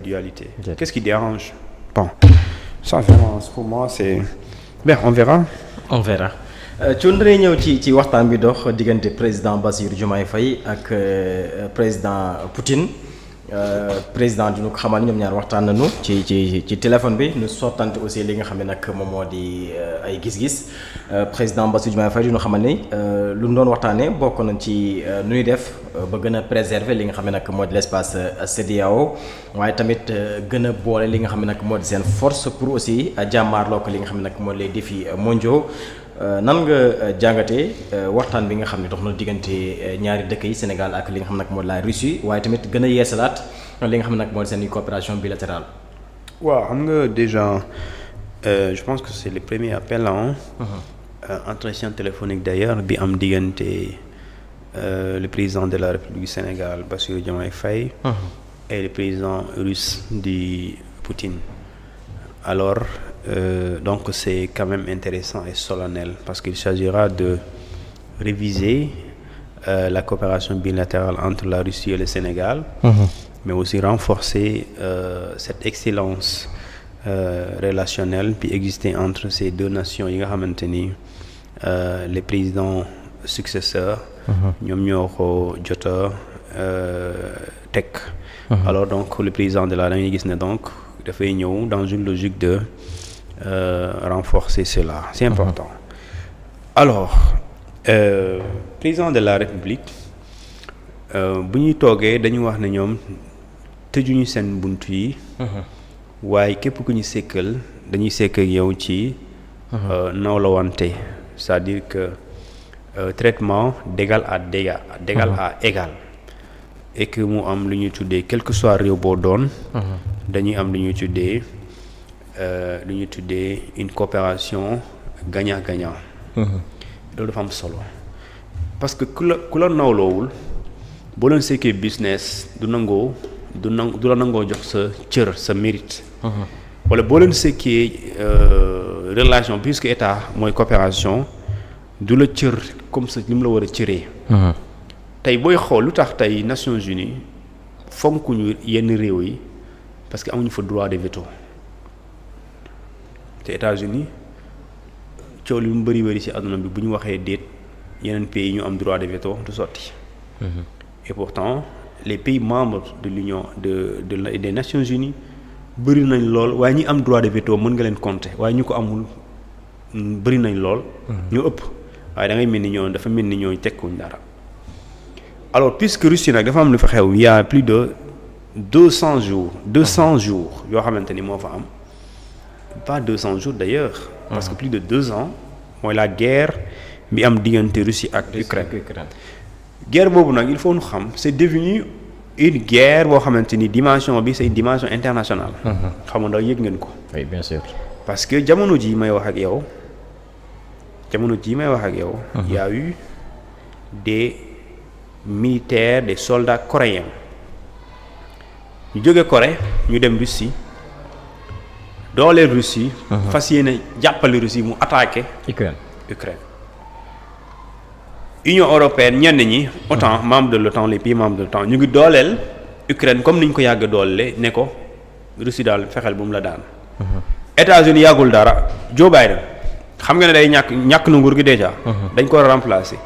dualité. Qu'est-ce qui dérange? Bon, ça vraiment pour moi c'est bien, on verra. On verra. Thion dañuy ñëw ci waxtaan bi dox diggante président Bassirou Diomaye Faye ak président Poutine président di ñu ko xamal ñoom ñaar waxtaan nañu ci téléphone bi ñu sottante aussi li nga xam ne nag moom moo di ay gis-gis président Bassirou Diomaye Faye di ñu xamal ni lu ñu doon waxtaanee bokk nañ ci nu ñuy def ba gën a préserver li nga xam ne nag moo di l'espace CEDEAO waaye tamit gën a boole li nga xam ne nag moo di seen force pour aussi jàmmaarloo ko li nga xam ne nag moo di les défis mondiaux. nan nga jàngatee waxtaan bi nga xam ne dox na diggante ñaari dëkk yi Sénégal ak li nga xam nag moo di la Russie waaye tamit gën a yeesalaat li nga xam ne nag moo di seen coopération bilatérale. waaw xam nga déjà je pense que c'est le premier appel entretien téléphonique d'ailleurs bi am diggante le président de la République du Sénégal Bassirou Diomaye Faye et le président russe di Poutine. Alors donc c'est quand même intéressant et solennel parce qu'il s'agira de réviser la coopération bilatérale entre la Russie et le Sénégal, mais aussi renforcer cette excellence relationnelle qui existait entre ces deux nations yi nga xamante ni les présidents successeurs ñoom ñoo ko jot a teg. Alors donc le président de la dañuy gis ne donc dafay ñëw dans une logique de renforcer cela, c'est important. Alors président de la République bu ñuy toogee dañu wax ne ñoom tëjuñu seen bunt yi waaye képp ku ñu sekkal dañuy sekk ak yow ci nawlawante, c'est-à-dire que traitement d'égal à égal et que mu am lu ñuy tuddee quel que soit réew boo doon dañuy am lu ñuy tuddee une coopération gagnant-gagnant. loolu dafa am solo parce que ku la nawloowul boo leen sekkee business du la nangoo jox sa cër sa mérite. wala boo leen sekkee relation puisque état mooy coopération du la cër comme ça li mu la war a cëree. tey booy xool lu tax tey Nations Unies fonkuñu yenn réew yi parce que amuñu fa droit de veto te États-Unis coow li mu bëri ci àdduna bi bu ñu waxee déet yeneen pays ñu am droit de veto du sotti. Et pourtant les pays membres de l'Union des Nations Unies bëri nañ lool waaye ñi am droit de veto mën nga leen compter waaye ñu ko amul bëri nañ lool. ñu ëpp waaye da ngay mel ni dafa mel ni ñooñu tekkuñ dara. Alors puisque Russie nag dafa am lu fa xew il y a plus de 200 jours yoo xamante ni moo fa am pas 200 jours d'ailleurs parce que plus de 2 ans mooy la guerre bi am diggante Russie ak Ukraine. Guerre boobu nag il faut ñu xam c'est devenu une guerre boo xamante ni dimension bi c'est une dimension internationale. xam nga ndax yëg ngeen ko. Oui, bien sûr. parce que jamono ji may wax ak yow il y a eu des militaires, des soldats coréens ñu jóge Corée ñu dem Russie dooleel Russie fas yéene jàppale Russie mu attaqué Ukraine. Union européenne ñenn ñi OTAN membre de l'OTAN les pays membres de l'OTAN ñu ngi dooleel Ukraine comme ni ñu ko yàgg dooleel ne ko Russie daal fexeel bu mu la daan. États-Unis yàggul dara Joe Biden xam nga ne day ñàkk na nguur gi déjà. dañ ko war a remplacer.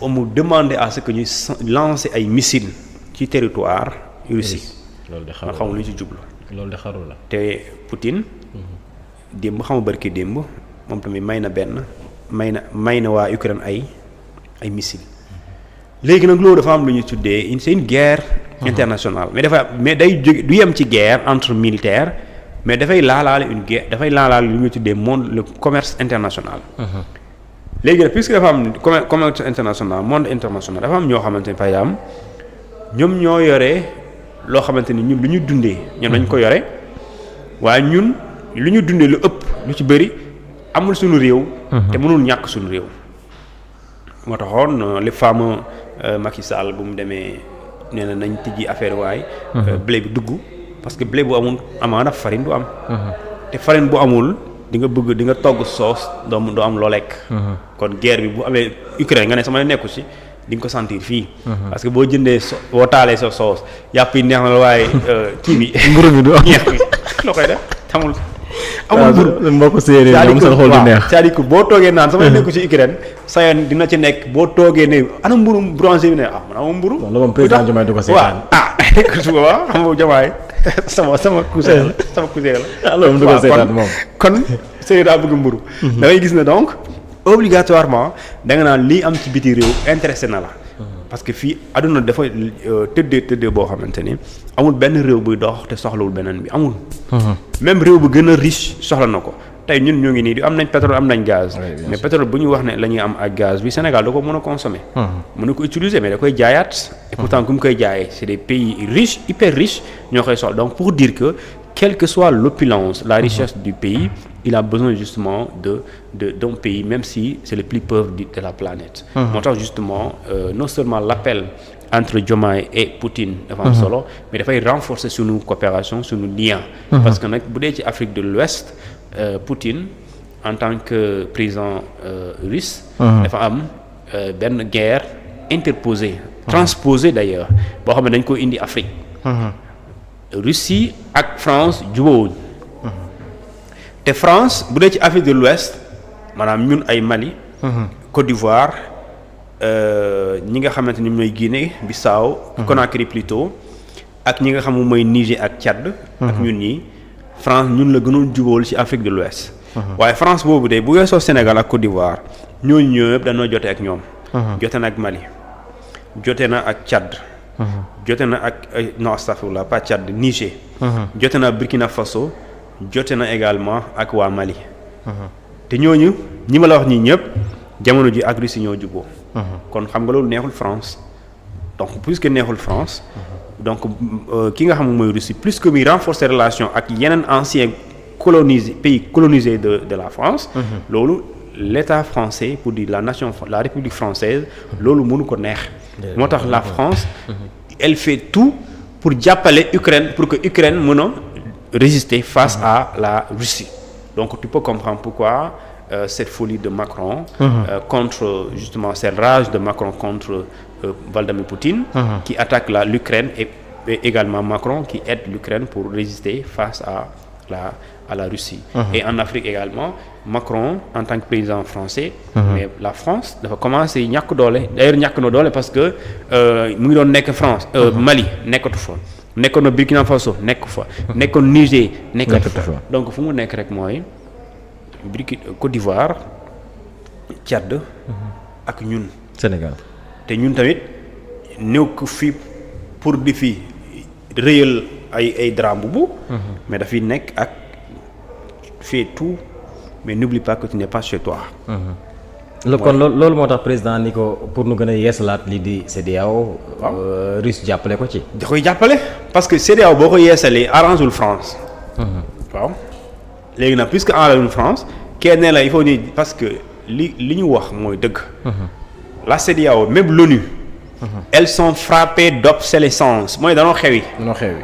mu demander à ce que ñu lancer ay missiles ci territoire Russie. loolu de xaru xamul lu ci jublu. loolu de xaru la. te Poutine. démb xam nga barki démb moom tamit may na waa Ukraine ay missiles. léegi nag loolu dafa am lu ñuy tuddee c'est une guerre internationale mais day jóge du yem ci guerre entre militaires mais dafay laalaale lu ñuy tuddee le commerce international. léegi nag puisque dafa am commerce international monde international dafa am ñoo xamante ni par exemple ñoom ñoo yore loo xamante ni ñun lu ñu dundee ñoom dañ ko yore waaye ñun lu ñu dundee lu ëpp lu ci bëri amul suñu réew. te mënul ñàkk suñu réew. moo taxoon le fameux Macky Sall bu mu demee nee na nañ tijji affaire waay. blé bi dugg parce que blé bu amul amaana farine du am. te farine bu amul. di nga togg soos doo am loo lekk. kon guerre bi bu amee Ukraine nga ne sama nekku ci di nga ko sentir fii. parce que boo jëndee boo taalee sa sauce yàpp yi neex na la waaye kii bi. mburu bi du ñeex bi loo koy def amul mburu mbokk séeréer ñoom seen xol du neex. c'est-à-dire que boo toogee naan sama nekku ci Ukraine sa yoon dina ci nekk boo toogee ne ana mburu boulanger bi ne man amul mburu. loolu moom président Diomaye du ko seetaan. su boobaa xam nga Diomaye sama cousin la. loolu du ko seetaan moom kon séeréer daa bëgg mburu. da ngay gis ne donc obligatoirement da nga naan lii am ci biti réew intéressé na la. parce que fii àdduna dafa tëddee boo xamante ni amul benn réew buy dox te soxlawul beneen bi amul. même réew bu gën a riche soxla na ko tey ñun ñoo ngi nii di am nañ pétrole am nañ gaz. mais pétrole bu ñu wax ne la ñuy am ak gaz bi Sénégal da ko mën a consommer. mën na ko utiliser mais da koy jaayaat. et pourtant ku mu koy jaayee c'est des pays riches hyper riches ñoo koy soxla donc pour dire que quelle que soit l'opulence la richesse du pays il a besoin justement d'un pays même si c'est le plus pauvre de la planète. moo tax justement non seulement l'appel entre Diomaye et Poutine dafa am solo mais dafay renforcer sunu coopération sunu lien. parce que nag bu dee ci Afrique de l'Ouest Poutine en tant que président russe. dafa am benn guerre interposée. transposée d'ailleurs boo xam ne dañ ko indi Afrique. Russie ak France jubóowuñ. te France bu dee ci Afrique de l'Ouest maanaam ñun ay Mali. Côte d'Ivoire ñi nga xamante ni ñooy Guinée Bissau Conakry plutôt ak ñi nga xam ne mooy Niger ak Tchad. ak ñun ñi France ñun la gënoon jubóol ci Afrique de l'Ouest. waaye France boobu de bu weesoo Sénégal ak Côte d'Ivoire ñooñu ñëpp dañoo jote ak ñoom. jote na ak Mali jote na ak Tchad. jote na ak non astafurlah pas Tchad Niger. jote na Burkina Faso. jote na également ak waa Mali. te ñooñu ñi ma la wax ñii ñëpp jamono ji ak Russie ñoo juboo kon xam nga loolu neexul France donc puisque neexul France. donc ki nga xam ne mooy Russie plus que muy renforcer relation ak yeneen anciens pays colonisés de la France. loolu l'État français pour dire la République française loolu mënu ko neex. moo tax la France. elle fait tout pour jàppale Ukraine pour que Ukraine mën a résister face à la Russie. Donc tu peux comprendre pourquoi cette folie de Macron contre justement cette rage de Macron contre Vladimir Poutine qui attaque l'Ukraine et également Macron qui aide l'Ukraine pour résister face à la Russie. Et en Afrique également Macron en tant que président français mais la France dafa commencer ñàkk doole d'ailleurs ñàkk na doole parce que mu ngi doon nekk France Mali nekkatu fa nekkoon na Burkina Faso nekk fa nekkoon Niger nekkatu fa donc fu mu nekk rek mooy Côte d'Ivoire Tchad ak ñun Sénégal te ñun tamit néew ko fii pour di fi réyal ay drame bu mais dafay nekk ak fait tout mais n'oublie pas que tu n'es pas chez toi. kon loolu moo tax président ni ko pour nu gën a yeesalaat lii di CEDEAO. Russie jàppale ko ci. da koy jàppale parce que CEDEAO boo ko yeesalee arrangewul France. waaw léegi nag puisque arrangewul France kenn ne la il faut ni parce que li ñu wax mooy dëgg. la CEDEAO même l'ONU. elles sont frappées d'obsolescence mooy danoo xewi.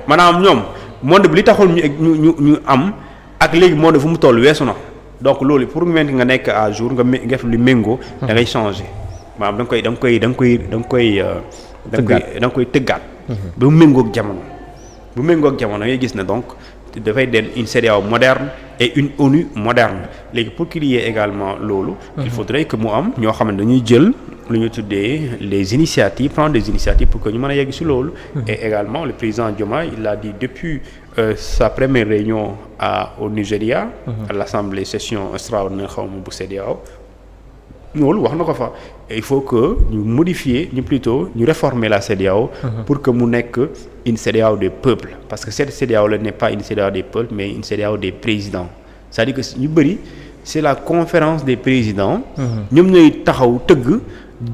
maanaam ñoom monde bi li taxoon ñu am. ak léegi monde fu mu toll weesu na donc loolu pour nga nekk à jour nga def lu méngoo da ngay changer maanaam da nga koy tëggaat ba mu méngoog jamono bu méngoog jamono ngay gis ne donc dafay den une CEDEAO moderne et une ONU moderne léegi pour qu'il y ait également loolu il faudrait que mu am ñoo xam ne dañuy jël lu ñu tuddee les initiatives prendre des initiatives pour que ñu mën a yegg si loolu et également le président Diomaye il a dit depuis sa première réunion au Nigeria à l'assemblée session extraordinaire xaw ma bu CEDEAO loolu wax na ko fa il faut que ñu modifier ñu réformer la CEDEAO pour que mu nekk une CEDEAO des peuples parce que cette CEDEAO là n'est pas une CEDEAO des peuples mais une CEDEAO des présidents c'est-à-dire que ñu bëri c'est la conférence des présidents ñoom ñooy taxaw tëgg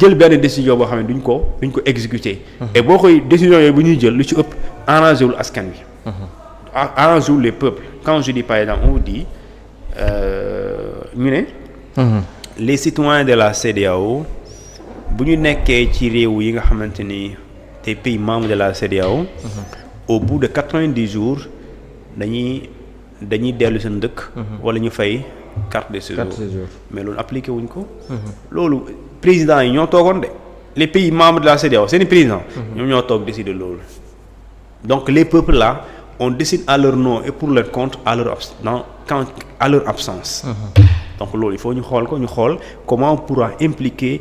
jël benn décision boo xam ne duñ ko exécuter et boo koy décision yooyu bu ñuy jël lu ci ëpp arrangé wul askan wi arrangé wul les peuples quand je dis par exemple on dit ñu ne les citoyens de la CEDEAO bu ñu nekkee ci réew yi nga xamante ni des pays membres de la CEDEAO au bout de 90 jours dañuy dellu seen dëkk wala ñu fay carte de séjour mais loolu appliqué wuñ ko loolu président yi ñoo toogoon de les pays membres de la CEDEAO seeni président ñoom ñoo toog décider loolu donc les peuples là on décide à leur nom et pour leur compte à leur absence donc loolu il faut ñu xool comment on pourra impliquer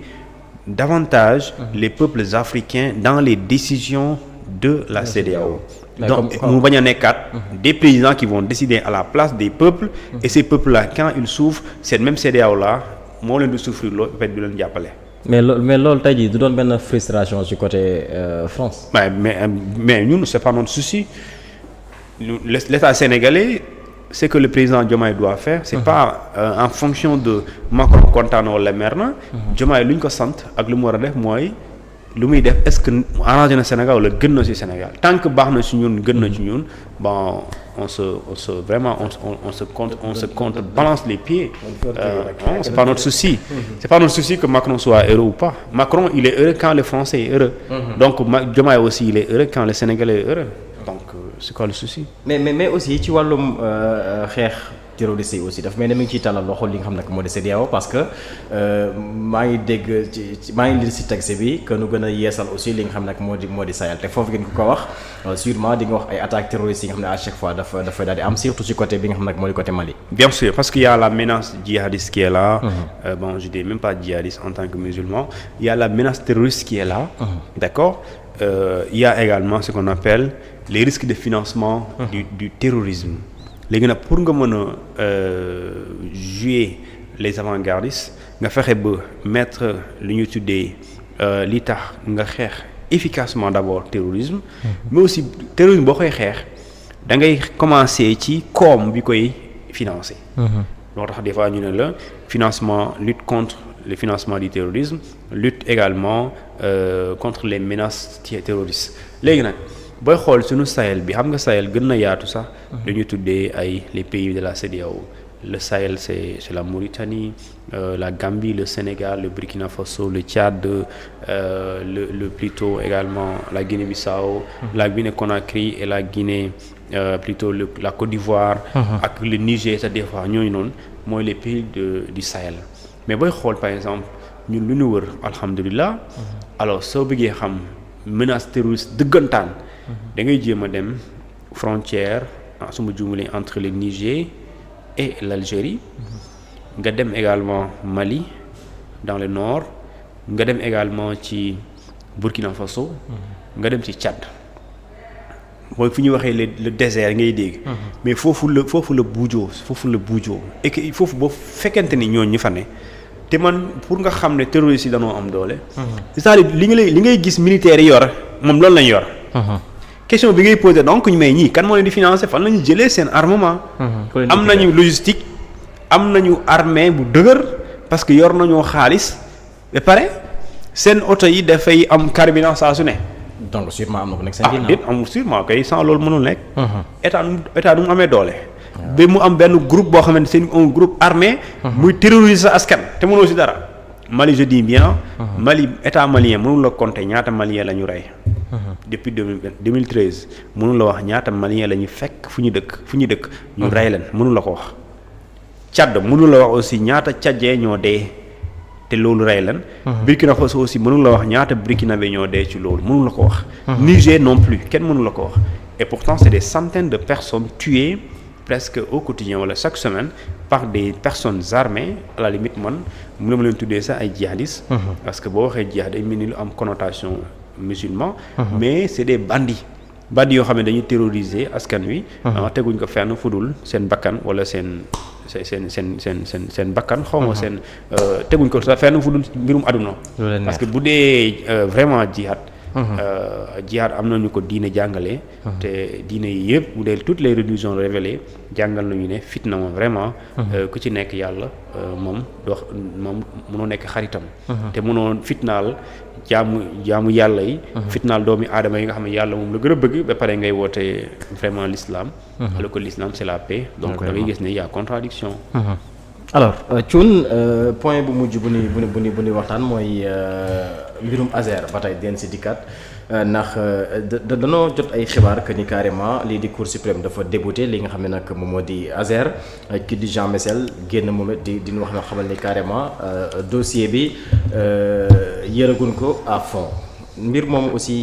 davantage les peuples africains dans les décisions de la CEDEAO donc mu bañ a nekkaat des présidents qui vont décider à la place des peuples et ces peuples là quand ils souffrent cette même CEDEAO là moo leen di souffrir loolu peut être du leen jàppale. mais loolu tey jii du doon benn frustration ci côté France. mais ñun c'est pas notre souci l'État sénégalais ce que le président Diomaye doit faire c'est pas en fonction de Macron kontaan wala mer na. Diomaye lu ñu ko sant ak lu mu war a def mooy lu muy def est-ce que arrangé na Sénégal wala gën na ci Sénégal tant que baax na ci ñun gën na ci ñun bon on se contrebalance les pieds. Non, c'est pas notre souci. C'est pas notre souci que Macron soit heureux ou pas. Macron il est heureux quand le Français est heureux. Donc Diomaye aussi il est heureux quand le Sénégalais est heureux. Donc c'est quoi le souci. mais aussi ci wàllum xeex terroriste yi aussi dafa mel ne mi ngi ciy tàllal loxo li nga xam ne moo di CEDEAO parce que maa ngi dégg maa ngi lire ci texte bi que nu gën a yeesal aussi li nga xam ne moo di Sahel te foofu ngeen ko wax sûrement di nga wax ay attaques terroristes yi nga xam ne à chaque fois dafa daal di am surtout ci côté bi nga xam ne moo di côté Mali. Bien sûr parce qu'il y a la menace djihadiste qui est là. Bon je dis même pas djihadiste en tant que musulman il y a la menace terroriste qui est là. D'accord. Il y a également ce qu'on appelle les risques de financement du terrorisme. léegi nag pour nga mën a jouer les avant-gardistes nga fexe ba mettre lu ñuy tuddee li tax nga xeex efficacement d'abord terrorisme mais aussi terrorisme boo koy xeex da ngay commencer ci koom bi koy financer loo tax des fois ñu ne la financement lutte contre le financement du terrorisme lutte également contre les menaces terroristes léegi nag booy xool suñu Sahel bi xam nga Sahel gën na yaatu sax dañuy tuddee ay les pays de la CEDEAO le Sahel c'est la Mauritanie la Gambie le Sénégal le Burkina Faso le Tchad le plutôt également la Guinée-Bissau la Guinée-Conakry et la Guinée plutôt la Côte d'Ivoire ak le Niger ça des fois ñooñu noonu mooy les pays du Sahel mais booy xool par exemple ñun lu ñu wër alhamdulilah alors soo bëggee xam menace terroriste dëggantaan da ngay jéem a dem frontière su ma juumalee entre le Niger et l'Algérie nga dem également Mali dans le nord nga dem également ci Burkina Faso nga dem ci Tchad mooy fu ñuy waxee le désert ngay dégg mais foofu la buujoo et que foofu boo fekkente ni ñooñu ñu fa ne te man pour nga xam ne terroristes yi dañoo am doole c'est-à-dire li ngay gis militaires yi yor moom loolu lañ yor question bi ngay poser donc ñu may ñii kan moo leen di financer fan la ñu jëlee seen armement am nañu logistique am nañu armée bu dëgër parce que yor nañoo xaalis ba pare seen oto yi dafay am carburant saa su ne donc sûrement am na ko nekk seen ginnaaw amul sûrement kay sans loolu mënul nekk état nu mu amee doole ba mu am benn groupe boo xamante c'est un groupe armé muy terroriser sa askan te mënoo ci dara Mali je dis bien Mali état malien mënul la compter ñaata malien la ñu rey depuis 2013 mënul la wax ñaata malien la ñu fekk fu ñu dëkk ñu rey leen mënul la ko wax Tchad mënul la wax aussi ñaata tchadien ñoo dee te loolu rey leen Burkina Faso aussi mënul la wax ñaata burkinabé ñoo dee ci loolu mënul la ko wax Niger non plus kenn mënul la ko wax et pourtant c'est des centaines de personnes tuées presque au quotidien wala chaque semaine par des personnes armées à la limite man mu ma leen tuddee sax ay djihadistes parce que boo waxee djihad day mel ni lu am connotation musulman mais c'est des bandits yoo xam ne dañuy terroriser askan wi teguñ ko fenn fudul seen bakkan wala seen bakkan xaw ma seen teguñ ko fenn fudul mbirum àdduna parce que bu dee vraiment jihad jihad am nañu ko diine jàngale te diine yi yëpp bu dee toutes les religions révélées jàngal nañu ne fitna moom vraiment ku ci nekk yàlla moom mënoo nekk xaritam te mënoo fitnaal jaamu yàlla yi fitnaal doomi aadama yi nga xam ne yàlla moom la gën a bëgg ba pare ngay woote vraiment l'islam alors que l'islam c'est la paix donc da ngay gis ne y a contradiction alors Thioune point bu mujj bu ni waxtaan mooy mbirum Azer ba tey den si dikkaat ndax danoo jot ay xibaar que ni carrément lii di Cour suprême dafa débouté li nga xam ne nag moom moo di Azer kii di Jean Messel génn moom it di wax na xamal ni carrément dossier bi yëraguñ ko à fond mbir moom aussi.